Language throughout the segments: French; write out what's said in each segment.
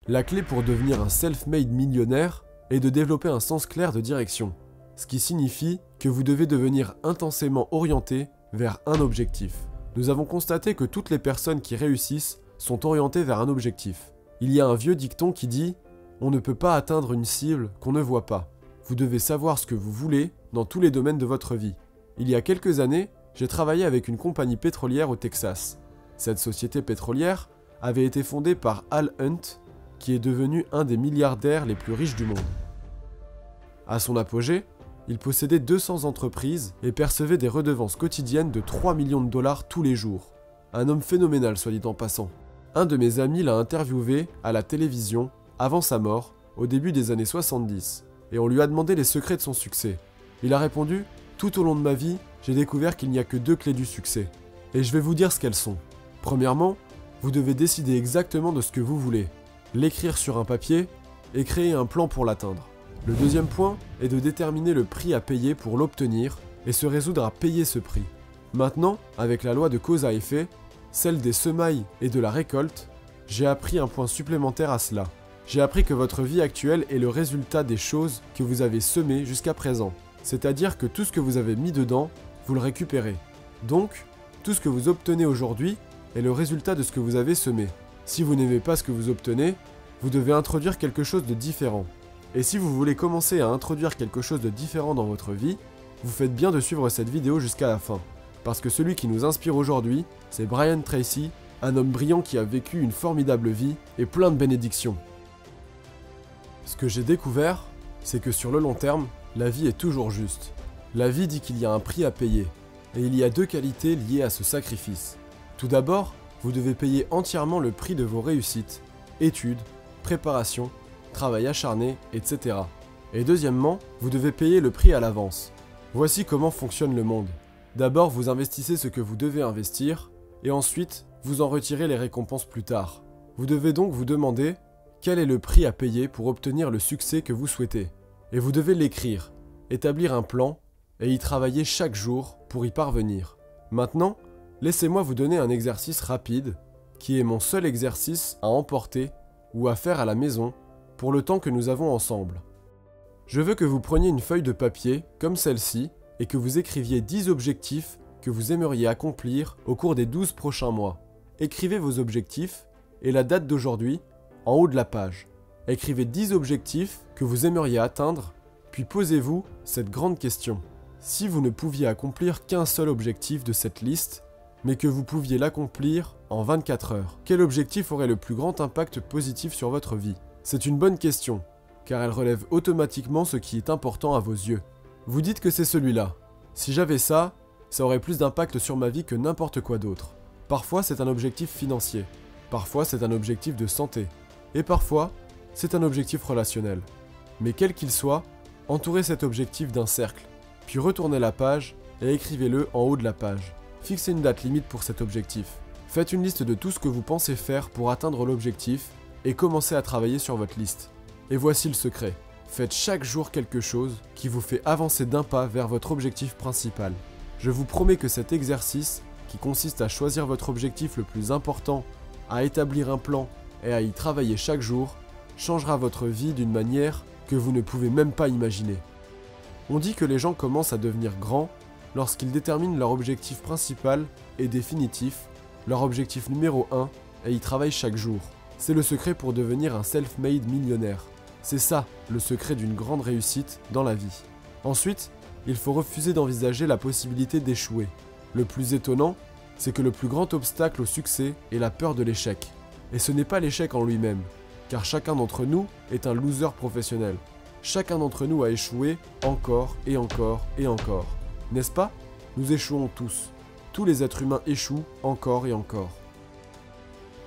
La clé pour devenir un self-made millionnaire est de développer un sens clair de direction, ce qui signifie que vous devez devenir intensément orienté vers un objectif. Nous avons constaté que toutes les personnes qui réussissent sont orientées vers un objectif. Il y a un vieux dicton qui dit « On ne peut pas atteindre une cible qu'on ne voit pas ». Vous devez savoir ce que vous voulez dans tous les domaines de votre vie. Il y a quelques années, j'ai travaillé avec une compagnie pétrolière au Texas. Cette société pétrolière avait été fondée par Al Hunt, qui est devenu un des milliardaires les plus riches du monde. À son apogée, il possédait 200 entreprises et percevait des redevances quotidiennes de 3 millions de dollars tous les jours. Un homme phénoménal, soit dit en passant. Un de mes amis l'a interviewé à la télévision avant sa mort, au début des années 70, et on lui a demandé les secrets de son succès. Il a répondu « Tout au long de ma vie, j'ai découvert qu'il n'y a que 2 clés du succès. Et je vais vous dire ce qu'elles sont. Premièrement, vous devez décider exactement de ce que vous voulez, l'écrire sur un papier et créer un plan pour l'atteindre. Le deuxième point est de déterminer le prix à payer pour l'obtenir et se résoudre à payer ce prix. Maintenant, avec la loi de cause à effet, celle des semailles et de la récolte, j'ai appris un point supplémentaire à cela. J'ai appris que votre vie actuelle est le résultat des choses que vous avez semées jusqu'à présent. C'est-à-dire que tout ce que vous avez mis dedans, vous le récupérez. Donc, tout ce que vous obtenez aujourd'hui est le résultat de ce que vous avez semé. Si vous n'aimez pas ce que vous obtenez, vous devez introduire quelque chose de différent. Et si vous voulez commencer à introduire quelque chose de différent dans votre vie, vous faites bien de suivre cette vidéo jusqu'à la fin. Parce que celui qui nous inspire aujourd'hui, c'est Brian Tracy, un homme brillant qui a vécu une formidable vie et plein de bénédictions. Ce que j'ai découvert, c'est que sur le long terme, la vie est toujours juste. La vie dit qu'il y a un prix à payer, et il y a 2 qualités liées à ce sacrifice. Tout d'abord, vous devez payer entièrement le prix de vos réussites, études, préparation, travail acharné, etc. Et deuxièmement, vous devez payer le prix à l'avance. Voici comment fonctionne le monde. D'abord, vous investissez ce que vous devez investir, et ensuite, vous en retirez les récompenses plus tard. Vous devez donc vous demander quel est le prix à payer pour obtenir le succès que vous souhaitez. Et vous devez l'écrire, établir un plan, et y travailler chaque jour pour y parvenir. Maintenant, laissez-moi vous donner un exercice rapide, qui est mon seul exercice à emporter ou à faire à la maison pour le temps que nous avons ensemble. Je veux que vous preniez une feuille de papier, comme celle-ci, et que vous écriviez 10 objectifs que vous aimeriez accomplir au cours des 12 prochains mois. Écrivez vos objectifs et la date d'aujourd'hui en haut de la page. Écrivez 10 objectifs que vous aimeriez atteindre, puis posez-vous cette grande question. Si vous ne pouviez accomplir qu'un seul objectif de cette liste, mais que vous pouviez l'accomplir en 24 heures, quel objectif aurait le plus grand impact positif sur votre vie ? C'est une bonne question, car elle relève automatiquement ce qui est important à vos yeux. Vous dites que c'est celui-là. Si j'avais ça, ça aurait plus d'impact sur ma vie que n'importe quoi d'autre. Parfois, c'est un objectif financier. Parfois, c'est un objectif de santé. Et parfois, c'est un objectif relationnel. Mais quel qu'il soit, entourez cet objectif d'un cercle, puis retournez la page et écrivez-le en haut de la page. Fixez une date limite pour cet objectif. Faites une liste de tout ce que vous pensez faire pour atteindre l'objectif et commencez à travailler sur votre liste. Et voici le secret. Faites chaque jour quelque chose qui vous fait avancer d'un pas vers votre objectif principal. Je vous promets que cet exercice, qui consiste à choisir votre objectif le plus important, à établir un plan et à y travailler chaque jour, changera votre vie d'une manière que vous ne pouvez même pas imaginer. On dit que les gens commencent à devenir grands lorsqu'ils déterminent leur objectif principal et définitif, leur objectif numéro 1, et y travaillent chaque jour. C'est le secret pour devenir un self-made millionnaire. C'est ça, le secret d'une grande réussite dans la vie. Ensuite, il faut refuser d'envisager la possibilité d'échouer. Le plus étonnant, c'est que le plus grand obstacle au succès est la peur de l'échec. Et ce n'est pas l'échec en lui-même, car chacun d'entre nous est un loser professionnel. Chacun d'entre nous a échoué encore et encore et encore. N'est-ce pas ? Nous échouons tous. Tous les êtres humains échouent encore et encore.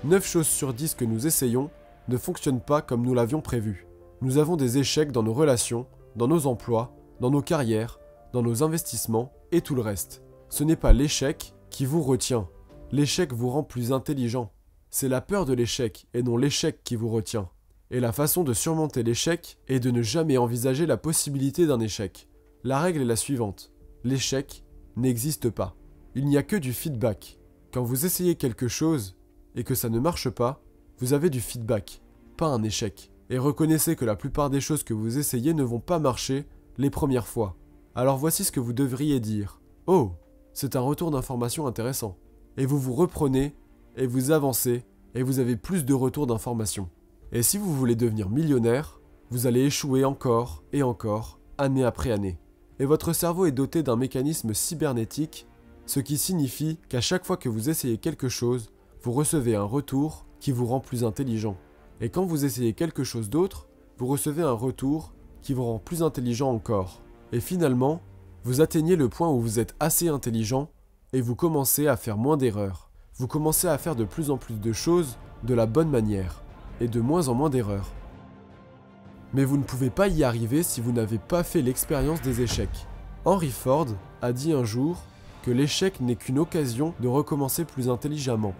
9 choses sur 10 que nous essayons ne fonctionnent pas comme nous l'avions prévu. Nous avons des échecs dans nos relations, dans nos emplois, dans nos carrières, dans nos investissements et tout le reste. Ce n'est pas l'échec qui vous retient. L'échec vous rend plus intelligent. C'est la peur de l'échec et non l'échec qui vous retient. Et la façon de surmonter l'échec est de ne jamais envisager la possibilité d'un échec. La règle est la suivante. L'échec n'existe pas. Il n'y a que du feedback. Quand vous essayez quelque chose et que ça ne marche pas, vous avez du feedback. pas un échec. Et reconnaissez que la plupart des choses que vous essayez ne vont pas marcher les premières fois. Alors voici ce que vous devriez dire. Oh, c'est un retour d'information intéressant. Et vous vous reprenez, et vous avancez, et vous avez plus de retours d'information. Et si vous voulez devenir millionnaire, vous allez échouer encore et encore, année après année. Et votre cerveau est doté d'un mécanisme cybernétique, ce qui signifie qu'à chaque fois que vous essayez quelque chose, vous recevez un retour qui vous rend plus intelligent. Et quand vous essayez quelque chose d'autre, vous recevez un retour qui vous rend plus intelligent encore. Et finalement, vous atteignez le point où vous êtes assez intelligent et vous commencez à faire moins d'erreurs. Vous commencez à faire de plus en plus de choses de la bonne manière et de moins en moins d'erreurs. Mais vous ne pouvez pas y arriver si vous n'avez pas fait l'expérience des échecs. Henry Ford a dit un jour que l'échec n'est qu'une occasion de recommencer plus intelligemment.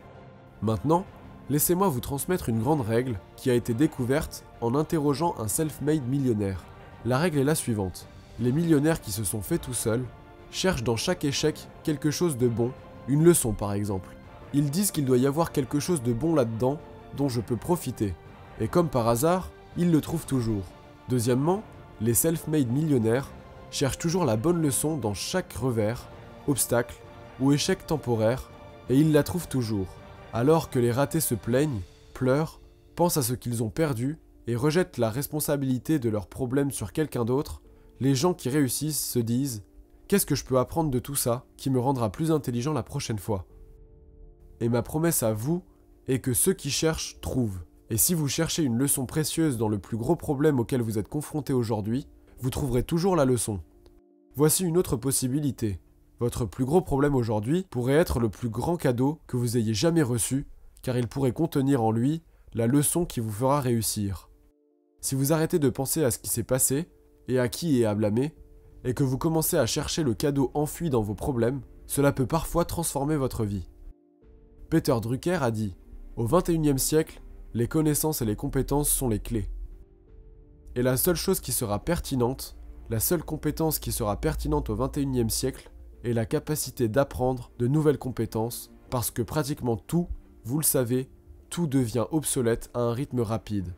Maintenant, laissez-moi vous transmettre une grande règle qui a été découverte en interrogeant un self-made millionnaire. La règle est la suivante. Les millionnaires qui se sont faits tout seuls cherchent dans chaque échec quelque chose de bon, une leçon par exemple. Ils disent qu'il doit y avoir quelque chose de bon là-dedans dont je peux profiter. Et comme par hasard, ils le trouvent toujours. Deuxièmement, les self-made millionnaires cherchent toujours la bonne leçon dans chaque revers, obstacle ou échec temporaire, et ils la trouvent toujours. Alors que les ratés se plaignent, pleurent, pensent à ce qu'ils ont perdu et rejettent la responsabilité de leurs problèmes sur quelqu'un d'autre, les gens qui réussissent se disent « Qu'est-ce que je peux apprendre de tout ça qui me rendra plus intelligent la prochaine fois ?» Et ma promesse à vous est que ceux qui cherchent trouvent. Et si vous cherchez une leçon précieuse dans le plus gros problème auquel vous êtes confronté aujourd'hui, vous trouverez toujours la leçon. Voici une autre possibilité. Votre plus gros problème aujourd'hui pourrait être le plus grand cadeau que vous ayez jamais reçu, car il pourrait contenir en lui la leçon qui vous fera réussir. Si vous arrêtez de penser à ce qui s'est passé, et à qui est à blâmer, et que vous commencez à chercher le cadeau enfui dans vos problèmes, cela peut parfois transformer votre vie. Peter Drucker a dit « Au XXIe siècle, les connaissances et les compétences sont les clés. Et la seule chose qui sera pertinente, la seule compétence qui sera pertinente au XXIe siècle, est la capacité d'apprendre de nouvelles compétences, parce que pratiquement tout, vous le savez, tout devient obsolète à un rythme rapide. »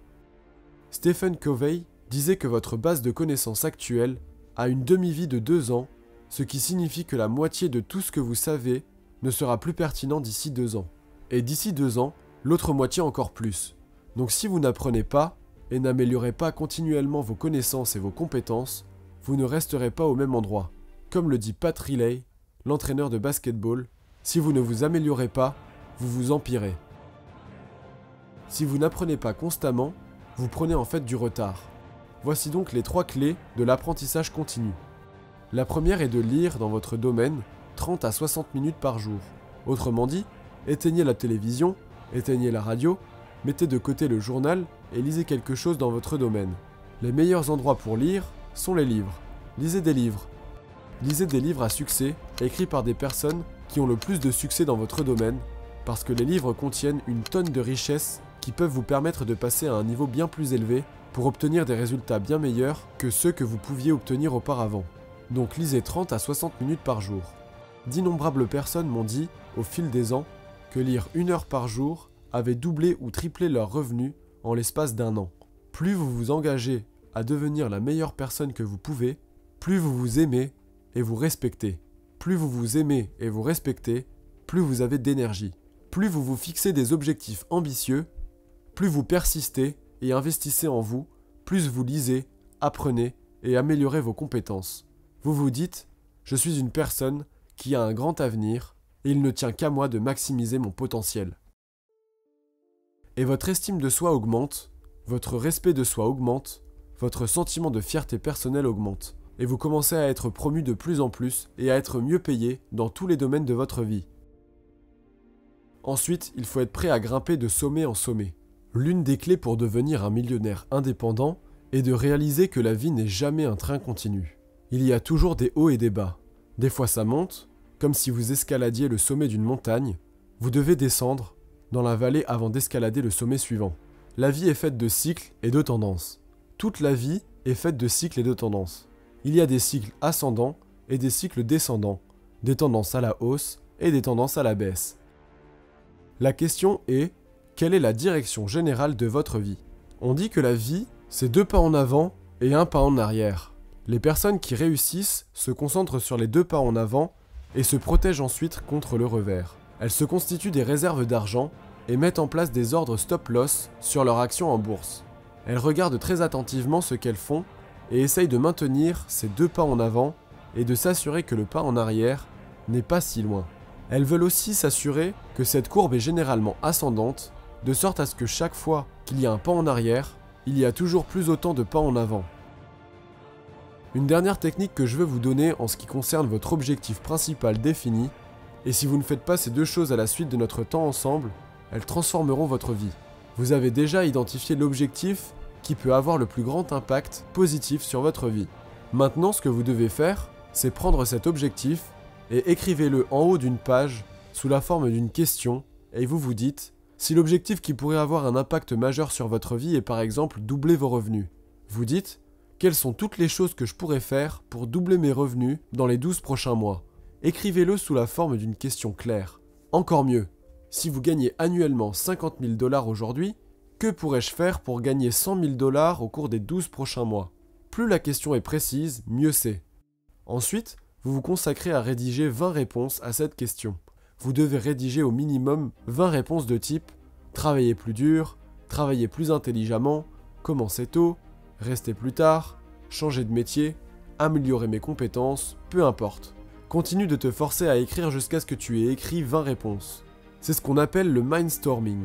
Stephen Covey disait que votre base de connaissances actuelle a une demi-vie de 2 ans, ce qui signifie que la moitié de tout ce que vous savez ne sera plus pertinent d'ici 2 ans. Et d'ici 2 ans, l'autre moitié encore plus. Donc si vous n'apprenez pas et n'améliorez pas continuellement vos connaissances et vos compétences, vous ne resterez pas au même endroit. Comme le dit Pat Riley, l'entraîneur de basketball, si vous ne vous améliorez pas, vous vous empirez. Si vous n'apprenez pas constamment, vous prenez en fait du retard. Voici donc les 3 clés de l'apprentissage continu. La première est de lire dans votre domaine 30 à 60 minutes par jour. Autrement dit, éteignez la télévision, éteignez la radio, mettez de côté le journal et lisez quelque chose dans votre domaine. Les meilleurs endroits pour lire sont les livres. Lisez des livres. Lisez des livres à succès, écrits par des personnes qui ont le plus de succès dans votre domaine, parce que les livres contiennent une tonne de richesses qui peuvent vous permettre de passer à un niveau bien plus élevé pour obtenir des résultats bien meilleurs que ceux que vous pouviez obtenir auparavant. Donc lisez 30 à 60 minutes par jour. D'innombrables personnes m'ont dit, au fil des ans, que lire 1 heure par jour avait doublé ou triplé leurs revenus en l'espace d'1 an. Plus vous vous engagez à devenir la meilleure personne que vous pouvez, plus vous vous aimez et vous respectez. Plus vous vous aimez et vous respectez, plus vous avez d'énergie. Plus vous vous fixez des objectifs ambitieux, plus vous persistez et investissez en vous, plus vous lisez, apprenez et améliorez vos compétences. Vous vous dites « Je suis une personne qui a un grand avenir et il ne tient qu'à moi de maximiser mon potentiel. » Et votre estime de soi augmente, votre respect de soi augmente, votre sentiment de fierté personnelle augmente, et vous commencez à être promu de plus en plus et à être mieux payé dans tous les domaines de votre vie. Ensuite, il faut être prêt à grimper de sommet en sommet. L'une des clés pour devenir un millionnaire indépendant est de réaliser que la vie n'est jamais un train continu. Il y a toujours des hauts et des bas. Des fois ça monte, comme si vous escaladiez le sommet d'une montagne, vous devez descendre dans la vallée avant d'escalader le sommet suivant. La vie est faite de cycles et de tendances. Toute la vie est faite de cycles et de tendances. Il y a des cycles ascendants et des cycles descendants, des tendances à la hausse et des tendances à la baisse. La question est, quelle est la direction générale de votre vie ? On dit que la vie, c'est 2 pas en avant et 1 pas en arrière. Les personnes qui réussissent se concentrent sur les 2 pas en avant et se protègent ensuite contre le revers. Elles se constituent des réserves d'argent et mettent en place des ordres stop-loss sur leurs actions en bourse. Elles regardent très attentivement ce qu'elles font et essayent de maintenir ces 2 pas en avant et de s'assurer que le pas en arrière n'est pas si loin. Elles veulent aussi s'assurer que cette courbe est généralement ascendante, de sorte à ce que chaque fois qu'il y a un pas en arrière, il y a toujours plus autant de pas en avant. Une dernière technique que je veux vous donner en ce qui concerne votre objectif principal défini, et si vous ne faites pas ces 2 choses à la suite de notre temps ensemble, elles transformeront votre vie. Vous avez déjà identifié l'objectif qui peut avoir le plus grand impact positif sur votre vie. Maintenant, ce que vous devez faire, c'est prendre cet objectif et écrivez-le en haut d'une page sous la forme d'une question et vous vous dites si l'objectif qui pourrait avoir un impact majeur sur votre vie est par exemple doubler vos revenus. Vous dites quelles sont toutes les choses que je pourrais faire pour doubler mes revenus dans les 12 prochains mois. Écrivez-le sous la forme d'une question claire. Encore mieux, si vous gagnez annuellement 50 000 $ aujourd'hui, que pourrais-je faire pour gagner 100 000 $ au cours des 12 prochains mois? Plus la question est précise, mieux c'est. Ensuite, vous vous consacrez à rédiger 20 réponses à cette question. Vous devez rédiger au minimum 20 réponses de type « Travailler plus dur »,« Travailler plus intelligemment »,« Commencer tôt »,« Rester plus tard »,« Changer de métier »,« Améliorer mes compétences », peu importe. Continue de te forcer à écrire jusqu'à ce que tu aies écrit 20 réponses. C'est ce qu'on appelle le mindstorming.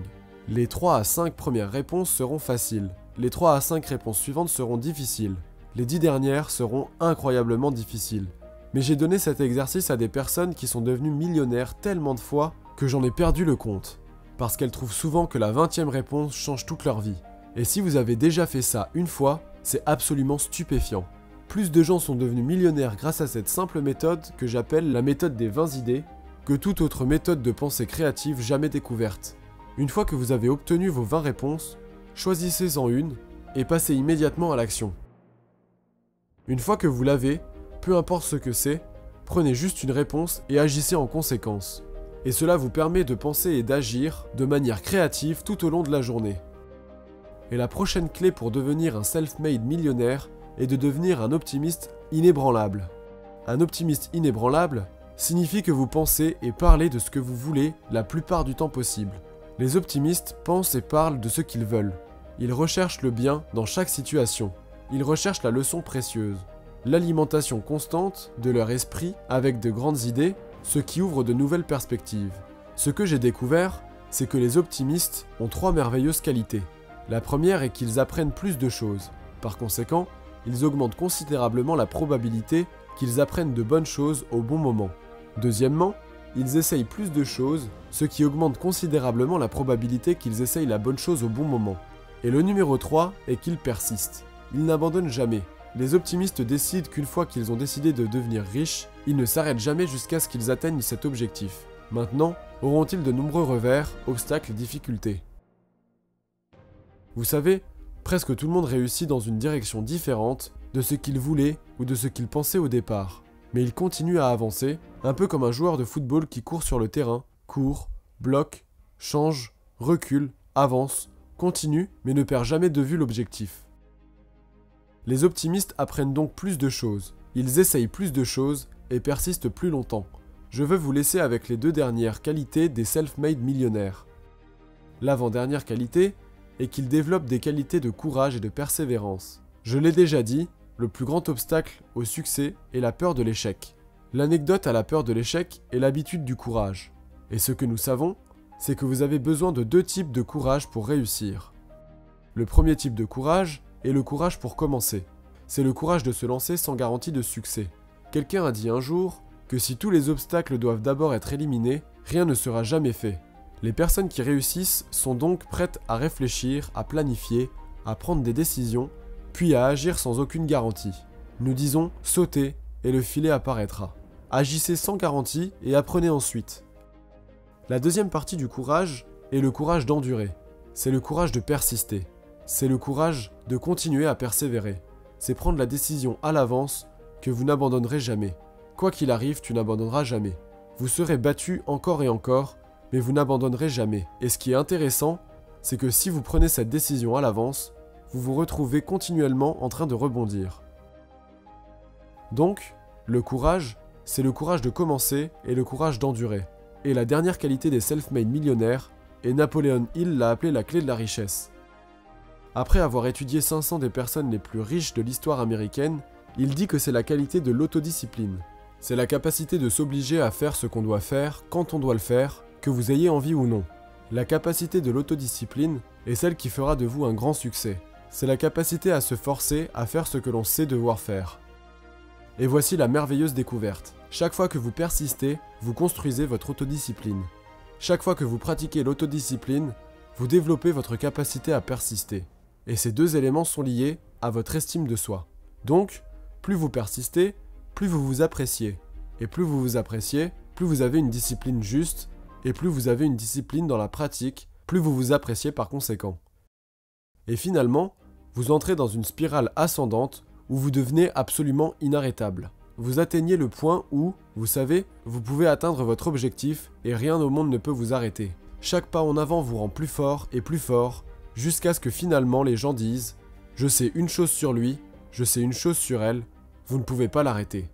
Les 3 à 5 premières réponses seront faciles. Les 3 à 5 réponses suivantes seront difficiles. Les 10 dernières seront incroyablement difficiles. Mais j'ai donné cet exercice à des personnes qui sont devenues millionnaires tellement de fois que j'en ai perdu le compte. Parce qu'elles trouvent souvent que la 20e réponse change toute leur vie. Et si vous avez déjà fait ça une fois, c'est absolument stupéfiant. Plus de gens sont devenus millionnaires grâce à cette simple méthode que j'appelle la méthode des 20 idées que toute autre méthode de pensée créative jamais découverte. Une fois que vous avez obtenu vos 20 réponses, choisissez-en une et passez immédiatement à l'action. Une fois que vous l'avez, peu importe ce que c'est, prenez juste une réponse et agissez en conséquence. Et cela vous permet de penser et d'agir de manière créative tout au long de la journée. Et la prochaine clé pour devenir un self-made millionnaire est de devenir un optimiste inébranlable. Un optimiste inébranlable signifie que vous pensez et parlez de ce que vous voulez la plupart du temps possible. Les optimistes pensent et parlent de ce qu'ils veulent. Ils recherchent le bien dans chaque situation. Ils recherchent la leçon précieuse. L'alimentation constante de leur esprit avec de grandes idées, ce qui ouvre de nouvelles perspectives. Ce que j'ai découvert, c'est que les optimistes ont 3 merveilleuses qualités. La première est qu'ils apprennent plus de choses. Par conséquent, ils augmentent considérablement la probabilité qu'ils apprennent de bonnes choses au bon moment. Deuxièmement, ils essayent plus de choses, ce qui augmente considérablement la probabilité qu'ils essayent la bonne chose au bon moment. Et le numéro 3 est qu'ils persistent. Ils n'abandonnent jamais. Les optimistes décident qu'une fois qu'ils ont décidé de devenir riches, ils ne s'arrêtent jamais jusqu'à ce qu'ils atteignent cet objectif. Maintenant, auront-ils de nombreux revers, obstacles et difficultés? Vous savez, presque tout le monde réussit dans une direction différente de ce qu'il voulait ou de ce qu'il pensait au départ. Mais il continue à avancer, un peu comme un joueur de football qui court sur le terrain, court, bloque, change, recule, avance, continue, mais ne perd jamais de vue l'objectif. Les optimistes apprennent donc plus de choses, ils essayent plus de choses et persistent plus longtemps. Je veux vous laisser avec les 2 dernières qualités des self-made millionnaires. L'avant-dernière qualité est qu'ils développent des qualités de courage et de persévérance. Je l'ai déjà dit, le plus grand obstacle au succès est la peur de l'échec. L'anecdote à la peur de l'échec est l'habitude du courage. Et ce que nous savons, c'est que vous avez besoin de 2 types de courage pour réussir. Le premier type de courage est le courage pour commencer. C'est le courage de se lancer sans garantie de succès. Quelqu'un a dit un jour que si tous les obstacles doivent d'abord être éliminés, rien ne sera jamais fait. Les personnes qui réussissent sont donc prêtes à réfléchir, à planifier, à prendre des décisions, puis à agir sans aucune garantie. Nous disons « sautez » et le filet apparaîtra. Agissez sans garantie et apprenez ensuite. La deuxième partie du courage est le courage d'endurer. C'est le courage de persister. C'est le courage de continuer à persévérer. C'est prendre la décision à l'avance que vous n'abandonnerez jamais. Quoi qu'il arrive, tu n'abandonneras jamais. Vous serez battu encore et encore, mais vous n'abandonnerez jamais. Et ce qui est intéressant, c'est que si vous prenez cette décision à l'avance, vous vous retrouvez continuellement en train de rebondir. Donc, le courage, c'est le courage de commencer et le courage d'endurer. Et la dernière qualité des self-made millionnaires, et Napoleon Hill l'a appelée la clé de la richesse. Après avoir étudié 500 des personnes les plus riches de l'histoire américaine, il dit que c'est la qualité de l'autodiscipline. C'est la capacité de s'obliger à faire ce qu'on doit faire, quand on doit le faire, que vous ayez envie ou non. La capacité de l'autodiscipline est celle qui fera de vous un grand succès. C'est la capacité à se forcer à faire ce que l'on sait devoir faire. Et voici la merveilleuse découverte. Chaque fois que vous persistez, vous construisez votre autodiscipline. Chaque fois que vous pratiquez l'autodiscipline, vous développez votre capacité à persister. Et ces deux éléments sont liés à votre estime de soi. Donc, plus vous persistez, plus vous vous appréciez. Et plus vous vous appréciez, plus vous avez une discipline juste, et plus vous avez une discipline dans la pratique, plus vous vous appréciez par conséquent. Et finalement, vous entrez dans une spirale ascendante où vous devenez absolument inarrêtable. Vous atteignez le point où, vous savez, vous pouvez atteindre votre objectif et rien au monde ne peut vous arrêter. Chaque pas en avant vous rend plus fort, jusqu'à ce que finalement les gens disent « Je sais une chose sur lui, je sais une chose sur elle, vous ne pouvez pas l'arrêter ».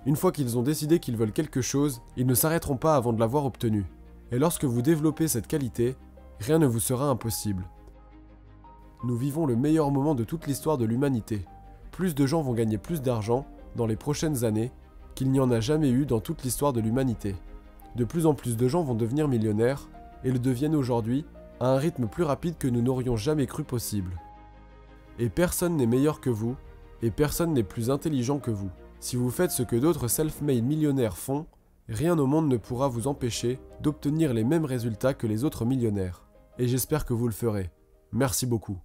Une fois qu'ils ont décidé qu'ils veulent quelque chose, ils ne s'arrêteront pas avant de l'avoir obtenu. Et lorsque vous développez cette qualité, rien ne vous sera impossible. Nous vivons le meilleur moment de toute l'histoire de l'humanité. Plus de gens vont gagner plus d'argent dans les prochaines années qu'il n'y en a jamais eu dans toute l'histoire de l'humanité. De plus en plus de gens vont devenir millionnaires et le deviennent aujourd'hui à un rythme plus rapide que nous n'aurions jamais cru possible. Et personne n'est meilleur que vous et personne n'est plus intelligent que vous. Si vous faites ce que d'autres self-made millionnaires font, rien au monde ne pourra vous empêcher d'obtenir les mêmes résultats que les autres millionnaires. Et j'espère que vous le ferez. Merci beaucoup.